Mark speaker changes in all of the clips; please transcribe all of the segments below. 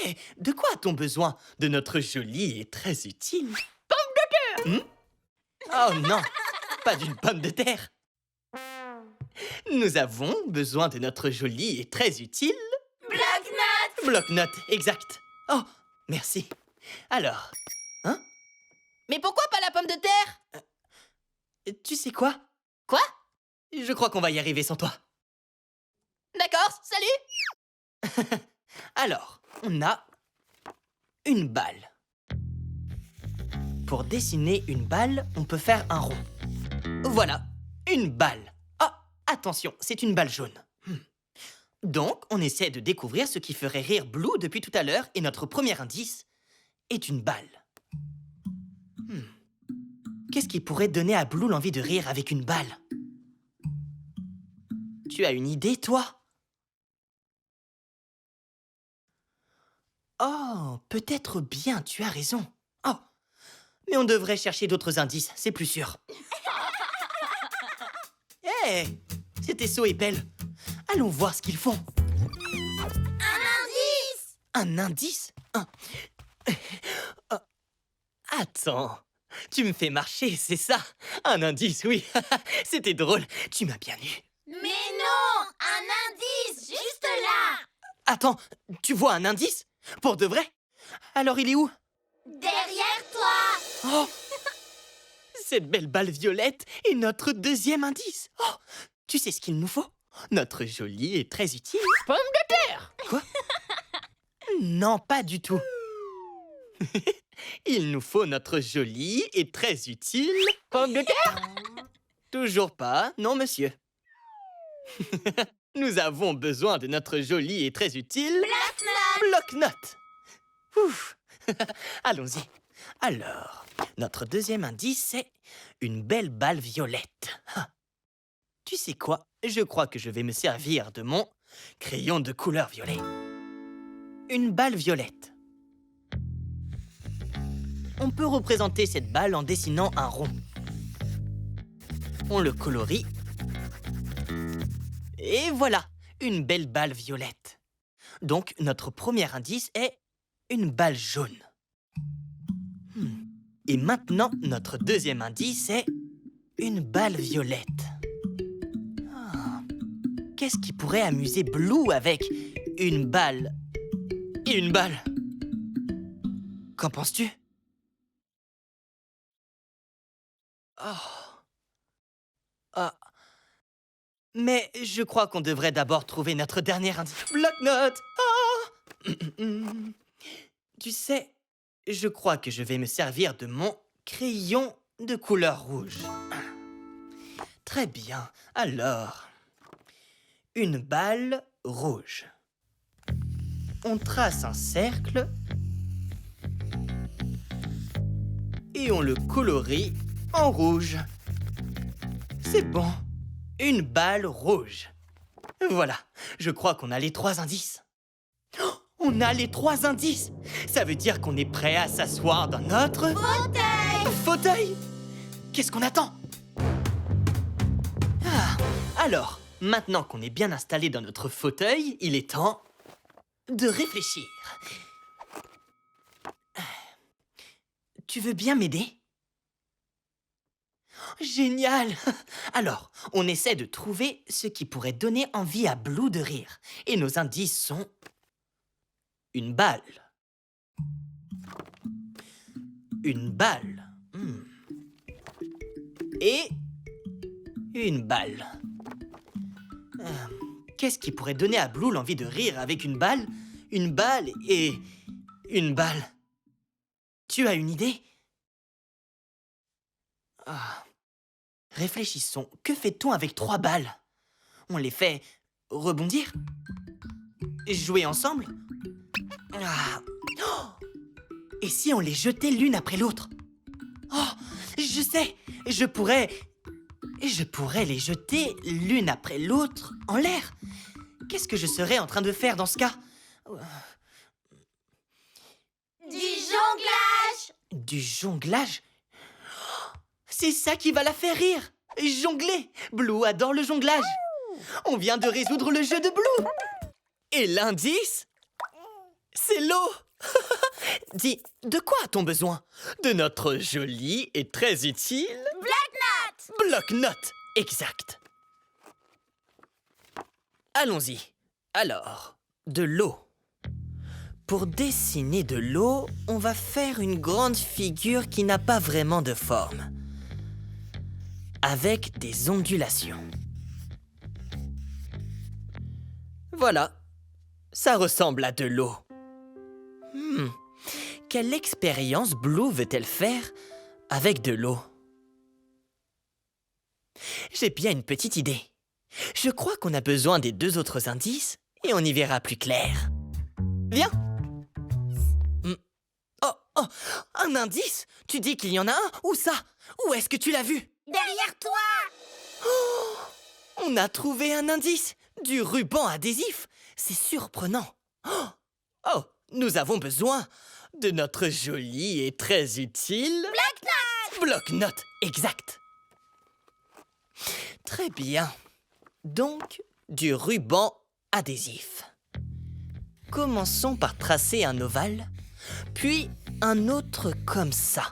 Speaker 1: Hé, de quoi a-t-on besoin? De notre jolie et très utile
Speaker 2: Pomme de terre!
Speaker 1: Oh non, pas d'une pomme de terre. Nous avons besoin de notre jolie et très utile...
Speaker 3: Bloc-notes!
Speaker 1: Bloc-notes, exact. Oh, merci. Alors, hein?
Speaker 2: Mais pourquoi pas la pomme de terre?
Speaker 1: Tu sais quoi?
Speaker 2: Quoi?
Speaker 1: Je crois qu'on va y arriver sans toi.
Speaker 2: D'accord, salut!
Speaker 1: Alors, on a une balle. Pour dessiner une balle, on peut faire un rond. Voilà, une balle. Ah, attention, c'est une balle jaune. Donc, on essaie de découvrir ce qui ferait rire Blue depuis tout à l'heure et notre premier indice est une balle. Qu'est-ce qui pourrait donner à Blue l'envie de rire avec une balle? Tu as une idée, toi? Oh, peut-être bien, tu as raison. Oh, mais on devrait chercher d'autres indices, c'est plus sûr. Hé, c'était So et Pelle. Allons voir ce qu'ils font.
Speaker 3: Un indice!
Speaker 1: Un indice? Attends, tu me fais marcher, c'est ça? Un indice, oui. C'était drôle, tu m'as bien eu.
Speaker 3: Mais non! Un indice! Juste là!
Speaker 1: Attends, tu vois un indice? Pour de vrai? Alors il est où?
Speaker 3: Derrière toi!
Speaker 1: Oh! Cette belle balle violette est notre deuxième indice. Oh! Tu sais ce qu'il nous faut? Notre jolie et très utile...
Speaker 2: Pomme de terre!
Speaker 1: Quoi? Non, pas du tout. Il nous faut notre jolie et très utile...
Speaker 2: Pomme de terre?
Speaker 1: Toujours pas, non monsieur. Nous avons besoin de notre jolie et très utile... Bloc-notes. Ouf. Allons-y. Alors, notre deuxième indice, c'est une belle balle violette. Ah. Tu sais quoi? Je crois que je vais me servir de mon crayon de couleur violet. Une balle violette. On peut représenter cette balle en dessinant un rond. On le colorie. Et voilà, une belle balle violette. Donc, notre premier indice est une balle jaune. Et maintenant, notre deuxième indice est une balle violette. Ah. Qu'est-ce qui pourrait amuser Blue avec une balle et une balle? Qu'en penses-tu? Oh. Ah. Mais je crois qu'on devrait d'abord trouver notre dernier indice. Bloc-notes! Ah. Tu sais, je crois que je vais me servir de mon crayon de couleur rouge. Très bien. Alors, une balle rouge. On trace un cercle et on le colorie en rouge. C'est bon. Une balle rouge. Voilà, je crois qu'on a les 3 indices. Oh, on a les 3 indices. Ça veut dire qu'on est prêt à s'asseoir dans notre... fauteuil. Qu'est-ce qu'on attend? Ah, alors, maintenant qu'on est bien installé dans notre fauteuil, il est temps de réfléchir. Tu veux bien m'aider? Génial! Alors, on essaie de trouver ce qui pourrait donner envie à Blue de rire. Et nos indices sont... une balle. Une balle. Et... une balle. Qu'est-ce qui pourrait donner à Blue l'envie de rire avec une balle et... une balle? Tu as une idée? Ah... Réfléchissons, que fait-on avec 3 balles? On les fait rebondir? Jouer ensemble? Ah. Oh! Et si on les jetait l'une après l'autre? Oh, je sais! Je pourrais les jeter l'une après l'autre en l'air. Qu'est-ce que je serais en train de faire dans ce cas?
Speaker 3: Du jonglage!
Speaker 1: Du jonglage? C'est ça qui va la faire rire! Jongler! Blue adore le jonglage! On vient de résoudre le jeu de Blue! Et l'indice, c'est l'eau! Dis, de quoi a-t-on besoin? De notre joli et très utile...
Speaker 3: Bloc-notes!
Speaker 1: Bloc-notes, exact. Allons-y. Alors, de l'eau. Pour dessiner de l'eau, on va faire une grande figure qui n'a pas vraiment de forme, avec des ondulations. Voilà, ça ressemble à de l'eau. Quelle expérience Blue veut-elle faire avec de l'eau? J'ai bien une petite idée. Je crois qu'on a besoin des 2 autres indices et on y verra plus clair. Viens! Oh, un indice? Tu dis qu'il y en a un? Où ça? Où est-ce que tu l'as vu?
Speaker 3: Derrière toi!
Speaker 1: On a trouvé un indice! Du ruban adhésif! C'est surprenant! Oh, nous avons besoin de notre joli et très utile...
Speaker 3: Bloc-notes!
Speaker 1: Bloc-notes, exact! Très bien. Donc, du ruban adhésif. Commençons par tracer un ovale, puis un autre comme ça.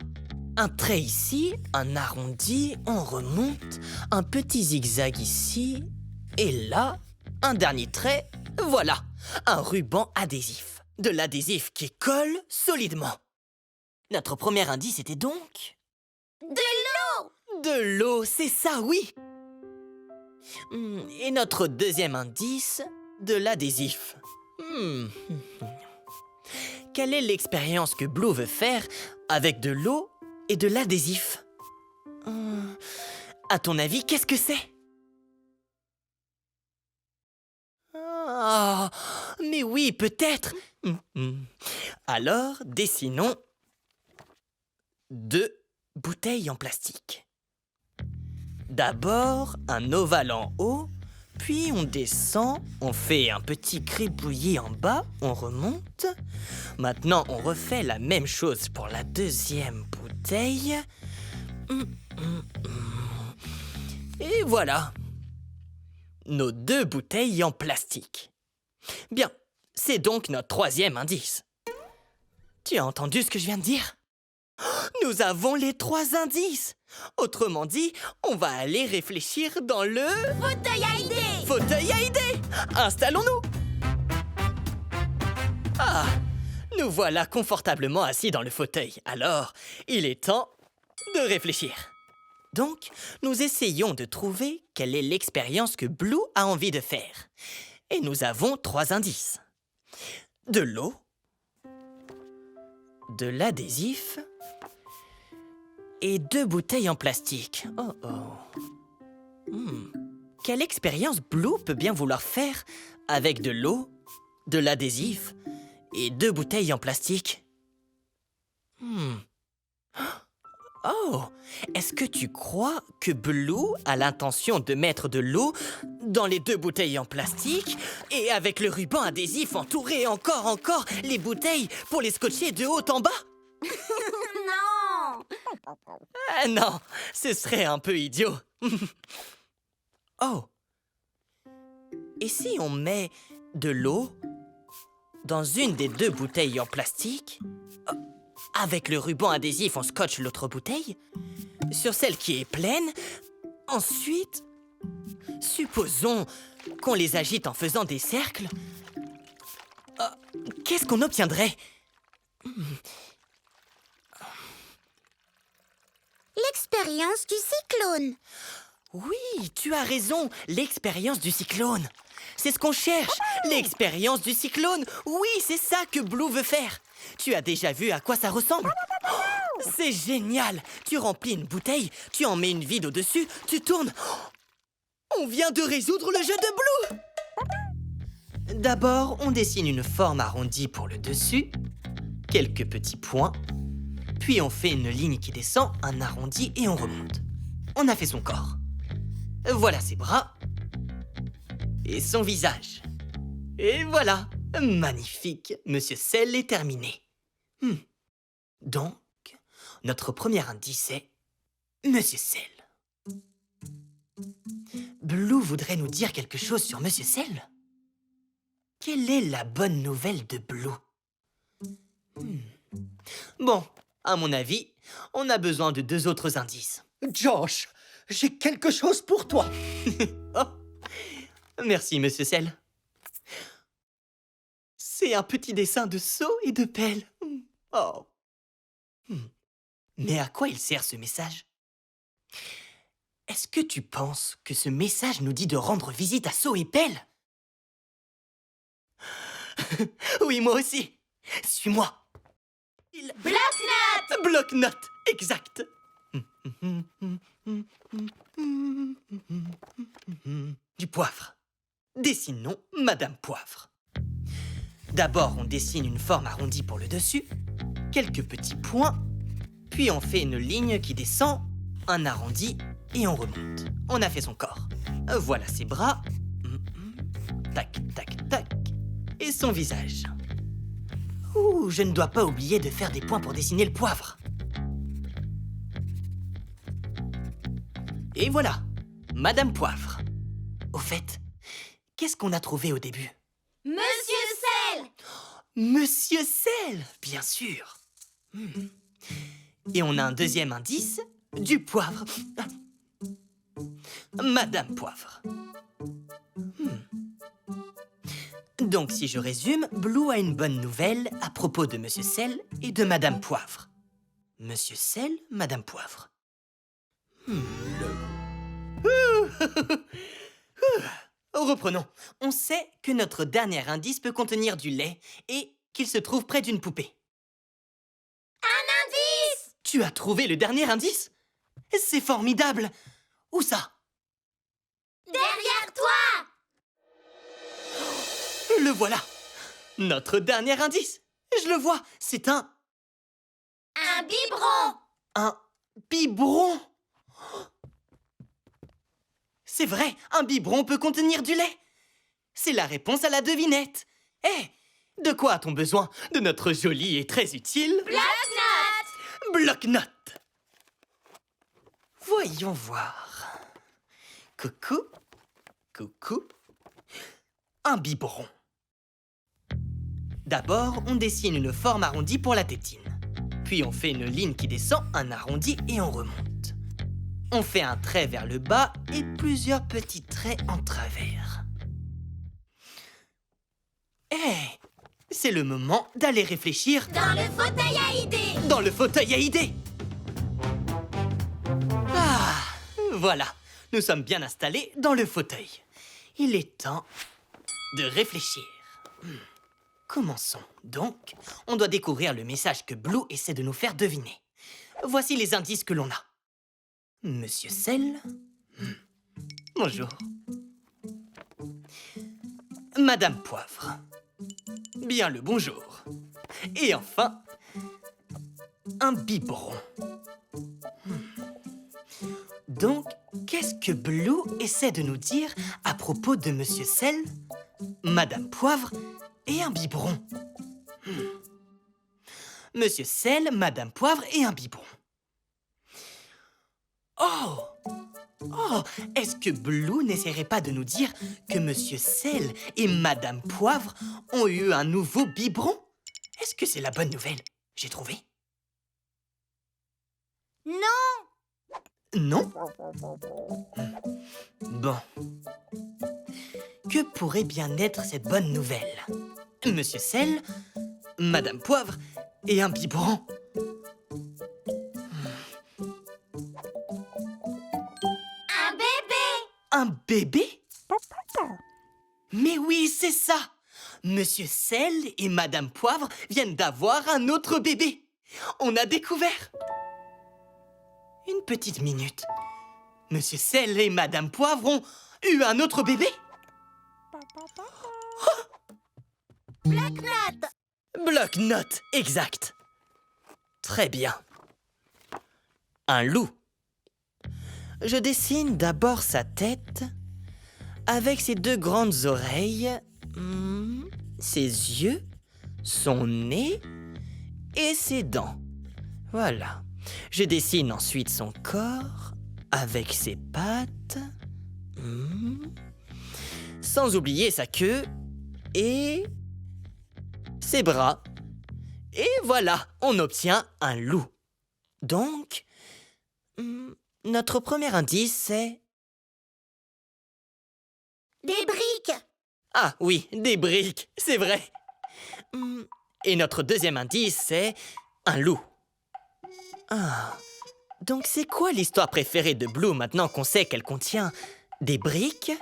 Speaker 1: Un trait ici, un arrondi, on remonte, un petit zigzag ici, et là, un dernier trait, voilà, un ruban adhésif. De l'adhésif qui colle solidement. Notre premier indice était donc...
Speaker 3: De l'eau!
Speaker 1: De l'eau, c'est ça, oui! Et notre deuxième indice, de l'adhésif. Quelle est l'expérience que Blue veut faire avec de l'eau et de l'adhésif? À ton avis, qu'est-ce que c'est? Ah, mais oui, peut-être. Alors, dessinons 2 bouteilles en plastique. D'abord, un ovale en haut, puis on descend, on fait un petit gribouillis en bas, on remonte. Maintenant, on refait la même chose pour la deuxième bouteille. Et voilà, nos 2 bouteilles en plastique. Bien, c'est donc notre troisième indice. Tu as entendu ce que je viens de dire? Nous avons les 3 indices. Autrement dit, on va aller réfléchir dans le...
Speaker 3: Fauteuil à idées!
Speaker 1: Fauteuil à idées! Installons-nous! Ah, nous voilà confortablement assis dans le fauteuil. Alors, il est temps de réfléchir. Donc, nous essayons de trouver quelle est l'expérience que Blue a envie de faire. Et nous avons 3 indices. De l'eau, de l'adhésif et 2 bouteilles en plastique. Quelle expérience Blue peut bien vouloir faire avec de l'eau, de l'adhésif et 2 bouteilles en plastique? Oh, est-ce que tu crois que Blue a l'intention de mettre de l'eau dans les 2 bouteilles en plastique et avec le ruban adhésif entourer encore les bouteilles pour les scotcher de haut en bas?
Speaker 3: Non!
Speaker 1: Ah non, ce serait un peu idiot. Oh, et si on met de l'eau dans une des 2 bouteilles en plastique? Avec le ruban adhésif, on scotche l'autre bouteille. Sur celle qui est pleine. Ensuite, supposons qu'on les agite en faisant des cercles. Qu'est-ce qu'on obtiendrait?
Speaker 3: L'expérience du cyclone.
Speaker 1: Oui, tu as raison, l'expérience du cyclone. C'est ce qu'on cherche, l'expérience du cyclone. Oui, c'est ça que Blue veut faire. Tu as déjà vu à quoi ça ressemble? C'est génial. Tu remplis une bouteille, tu en mets une vide au-dessus, tu tournes. On vient de résoudre le jeu de Blue. D'abord, on dessine une forme arrondie pour le dessus, quelques petits points, puis on fait une ligne qui descend, un arrondi et on remonte. On a fait son corps. Voilà ses bras et son visage. Et voilà, magnifique, Monsieur Cell est terminé. Donc, notre premier indice est Monsieur Cell. Blue voudrait nous dire quelque chose sur Monsieur Cell? Quelle est la bonne nouvelle de Blue? Bon, à mon avis, on a besoin de 2 autres indices.
Speaker 4: Josh, j'ai quelque chose pour toi.
Speaker 1: Oh, merci, Monsieur Sel. C'est un petit dessin de seau et de pelle. Oh. Mais à quoi il sert ce message? Est-ce que tu penses que ce message nous dit de rendre visite à Seau et Pelle? Oui, moi aussi. Suis-moi.
Speaker 3: Bloc-notes!
Speaker 1: Bloc-notes, exact. Du poivre. Dessinons Madame Poivre. D'abord, on dessine une forme arrondie pour le dessus, quelques petits points, puis on fait une ligne qui descend, un arrondi, et on remonte. On a fait son corps. Voilà ses bras. Tac, tac, tac. Et son visage. Ouh, je ne dois pas oublier de faire des points pour dessiner le poivre. Et voilà, Madame Poivre. Au fait, qu'est-ce qu'on a trouvé au début?
Speaker 3: Monsieur Sel!
Speaker 1: Monsieur Sel, bien sûr. Et on a un deuxième indice, du poivre. Madame Poivre. Donc, si je résume, Blue a une bonne nouvelle à propos de Monsieur Sel et de Madame Poivre. Monsieur Sel, Madame Poivre. Reprenons. On sait que notre dernier indice peut contenir du lait et qu'il se trouve près d'une poupée.
Speaker 3: Un indice!
Speaker 1: Tu as trouvé le dernier indice? C'est formidable! Où ça?
Speaker 3: Derrière toi!
Speaker 1: Le voilà! Notre dernier indice! Je le vois, c'est un
Speaker 3: Un
Speaker 1: biberon!
Speaker 3: biberon!
Speaker 1: C'est vrai, un biberon peut contenir du lait! C'est la réponse à la devinette! Hé! De quoi a-t-on besoin? De notre joli et très utile...
Speaker 3: Bloc-notes!
Speaker 1: Bloc-notes! Voyons voir... Coucou, coucou... Un biberon. D'abord, on dessine une forme arrondie pour la tétine. Puis on fait une ligne qui descend, un arrondi et on remonte. On fait un trait vers le bas et plusieurs petits traits en travers. Hé! C'est le moment d'aller réfléchir
Speaker 3: Dans le fauteuil à idées!
Speaker 1: dans le fauteuil à idées. Ah, voilà, nous sommes bien installés dans le fauteuil. Il est temps de réfléchir. Commençons donc. On doit découvrir le message que Blue essaie de nous faire deviner. Voici les indices que l'on a. Monsieur Sel. Bonjour. Madame Poivre. Bien le bonjour. Et enfin, un biberon. Donc, qu'est-ce que Blue essaie de nous dire à propos de Monsieur Sel, Madame Poivre et un biberon? Monsieur Sel, Madame Poivre et un biberon. Oh! Oh! Est-ce que Blue n'essaierait pas de nous dire que Monsieur Sel et Madame Poivre ont eu un nouveau biberon? Est-ce que c'est la bonne nouvelle? J'ai trouvé.
Speaker 3: Non!
Speaker 1: Non? Bon. Que pourrait bien être cette bonne nouvelle? Monsieur Sel, Madame Poivre et un biberon.
Speaker 3: Un bébé!
Speaker 1: Un bébé? Mais oui, c'est ça! Monsieur Sel et Madame Poivre viennent d'avoir un autre bébé. On a découvert. Une petite minute. Monsieur Sel et Madame Poivre ont eu un autre bébé?
Speaker 3: Bloc-notes!
Speaker 1: Bloc-notes, exact. Très bien. Un loup. Je dessine d'abord sa tête avec ses deux grandes oreilles, ses yeux, son nez et ses dents. Voilà. Je dessine ensuite son corps avec ses pattes, sans oublier sa queue et ses bras. Et voilà, on obtient un loup. Donc, notre premier indice, c'est...
Speaker 3: Des briques.
Speaker 1: Ah oui, des briques, c'est vrai. Et notre deuxième indice, c'est un loup. Ah, donc c'est quoi l'histoire préférée de Blue maintenant qu'on sait qu'elle contient des briques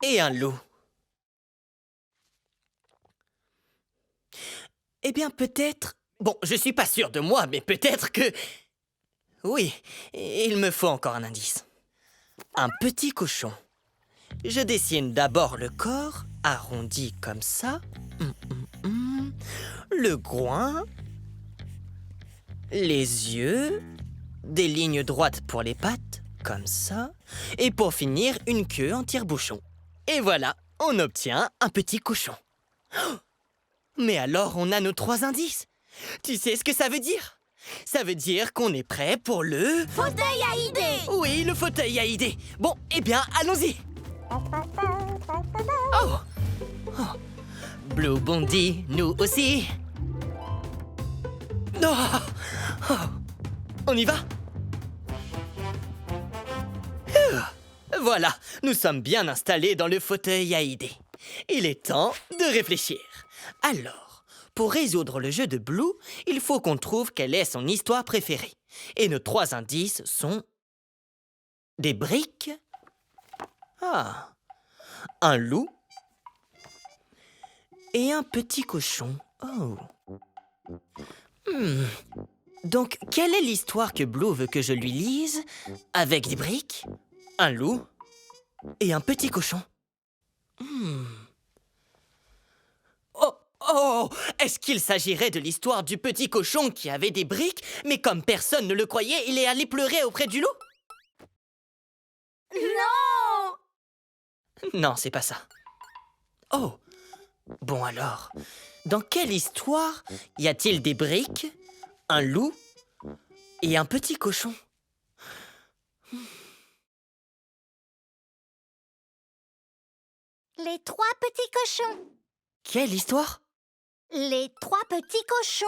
Speaker 1: et un loup? Eh bien, peut-être... Bon, je suis pas sûr de moi, mais peut-être que... Oui, il me faut encore un indice. Un petit cochon. Je dessine d'abord le corps, arrondi comme ça. Le groin. Les yeux. Des lignes droites pour les pattes, comme ça. Et pour finir, une queue en tire-bouchon. Et voilà, on obtient un petit cochon. Oh! Mais alors, on a nos 3 indices. Tu sais ce que ça veut dire? Ça veut dire qu'on est prêt pour le...
Speaker 3: Fauteuil à idées.
Speaker 1: Oui, le fauteuil à idées. Bon, eh bien, allons-y. Oh! Oh! Blue bondit, nous aussi. Oh! Oh! On y va? Voilà, nous sommes bien installés dans le fauteuil à idées. Il est temps de réfléchir. Alors, pour résoudre le jeu de Blue, il faut qu'on trouve quelle est son histoire préférée. Et nos 3 indices sont... des briques. Ah, un loup. Et un petit cochon. Oh. Donc, quelle est l'histoire que Blue veut que je lui lise avec des briques, un loup et un petit cochon? Oh, est-ce qu'il s'agirait de l'histoire du petit cochon qui avait des briques, mais comme personne ne le croyait, il est allé pleurer auprès du loup?
Speaker 3: Non.
Speaker 1: Non, c'est pas ça. Oh, bon alors, dans quelle histoire y a-t-il des briques, un loup et un petit cochon?
Speaker 3: Les 3 petits cochons.
Speaker 1: Quelle histoire?
Speaker 3: Les 3 petits cochons.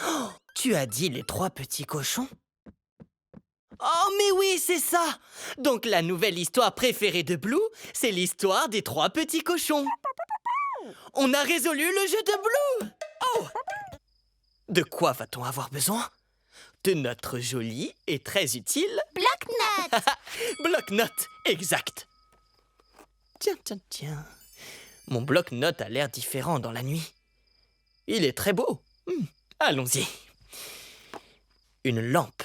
Speaker 1: Oh, tu as dit les 3 petits cochons? Oh, mais oui, c'est ça! Donc la nouvelle histoire préférée de Blue, c'est l'histoire des 3 petits cochons. On a résolu le jeu de Blue! Oh! De quoi va-t-on avoir besoin? De notre joli et très utile...
Speaker 3: Bloc-notes.
Speaker 1: bloc-notes, exact. Tiens. Mon bloc-notes a l'air différent dans la nuit. Il est très beau. Allons-y. Une lampe.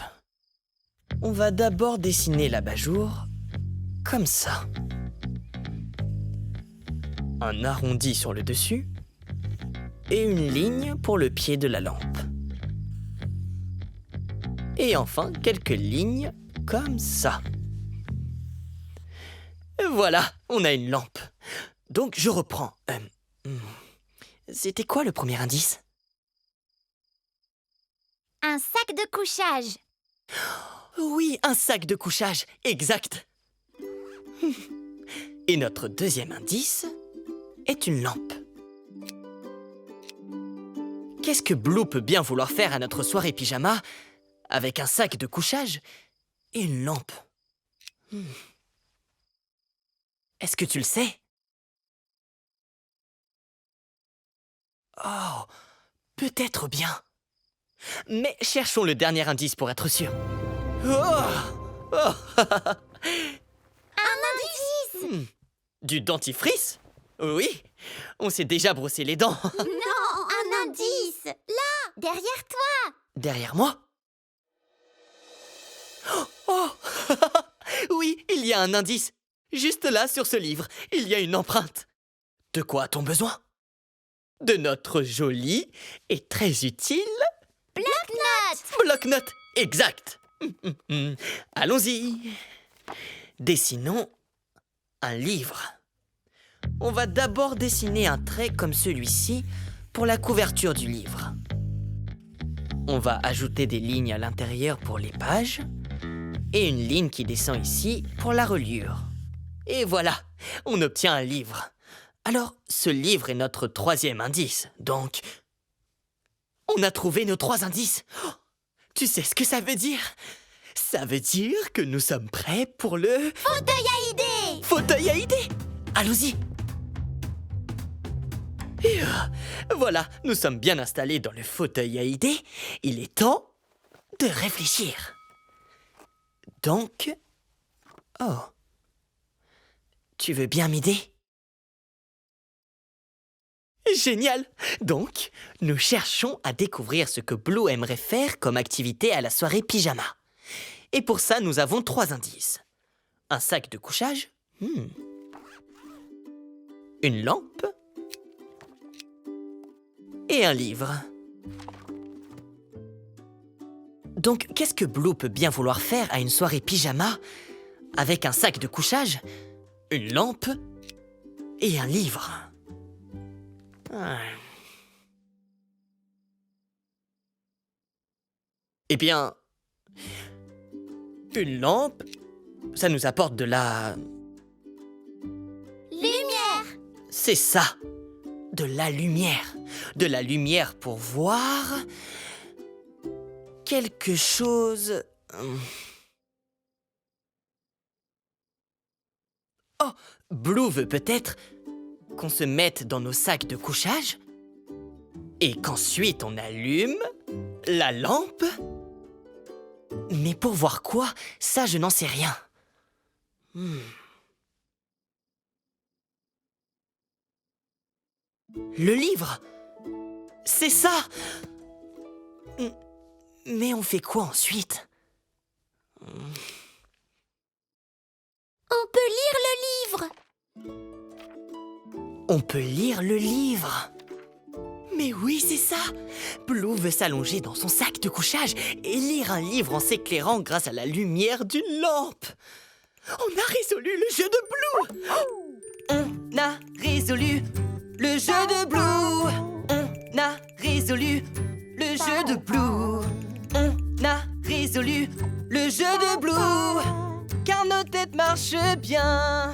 Speaker 1: On va d'abord dessiner l'abat-jour, comme ça. Un arrondi sur le dessus et une ligne pour le pied de la lampe. Et enfin, quelques lignes comme ça. Voilà, on a une lampe. Donc, je reprends. C'était quoi le premier indice?
Speaker 3: Un sac de couchage.
Speaker 1: Oui, un sac de couchage, exact. Et notre deuxième indice est une lampe. Qu'est-ce que Blue peut bien vouloir faire à notre soirée pyjama avec un sac de couchage et une lampe? Est-ce que tu le sais? Oh, peut-être bien. Mais cherchons le dernier indice pour être sûr.
Speaker 3: Un indice.
Speaker 1: Du dentifrice? Oui, on s'est déjà brossé les dents.
Speaker 3: Non, un indice. Là, derrière toi.
Speaker 1: Derrière moi? Oh! Oui, il y a un indice. Juste là, sur ce livre, il y a une empreinte. De quoi a-t-on besoin? De notre joli et très utile...
Speaker 3: Bloc-notes.
Speaker 1: bloc-notes, exact. Allons-y. Dessinons un livre. On va d'abord dessiner un trait comme celui-ci pour la couverture du livre. On va ajouter des lignes à l'intérieur pour les pages et une ligne qui descend ici pour la reliure. Et voilà, on obtient un livre. Alors, ce livre est notre troisième indice, donc On a trouvé nos 3 indices. Oh, tu sais ce que ça veut dire? Ça veut dire que nous sommes prêts pour le...
Speaker 3: Fauteuil à idées.
Speaker 1: fauteuil à idées. Allons-y. Et, voilà, nous sommes bien installés dans le fauteuil à idées. Il est temps de réfléchir. Donc... Oh. Tu veux bien m'aider? Génial! Donc, nous cherchons à découvrir ce que Blue aimerait faire comme activité à la soirée pyjama. Et pour ça, nous avons 3 indices. Un sac de couchage. Une lampe. Et un livre. Donc, qu'est-ce que Blue peut bien vouloir faire à une soirée pyjama avec un sac de couchage, une lampe et un livre? Eh bien, une lampe, ça nous apporte de la...
Speaker 3: Lumière.
Speaker 1: C'est ça, de la lumière. De la lumière pour voir quelque chose... Oh, Blue veut peut-être qu'on se mette dans nos sacs de couchage et qu'ensuite on allume la lampe. Mais pour voir quoi, ça je n'en sais rien. Le livre, c'est ça. Mais on fait quoi ensuite?
Speaker 3: On peut lire le livre.
Speaker 1: On peut lire le livre. Mais oui, c'est ça. Blue veut s'allonger dans son sac de couchage et lire un livre en s'éclairant grâce à la lumière d'une lampe. On a résolu le jeu de Blue. On a résolu le jeu de Blue. On a résolu le jeu de Blue. On a résolu le jeu de Blue. Car nos têtes marchent bien.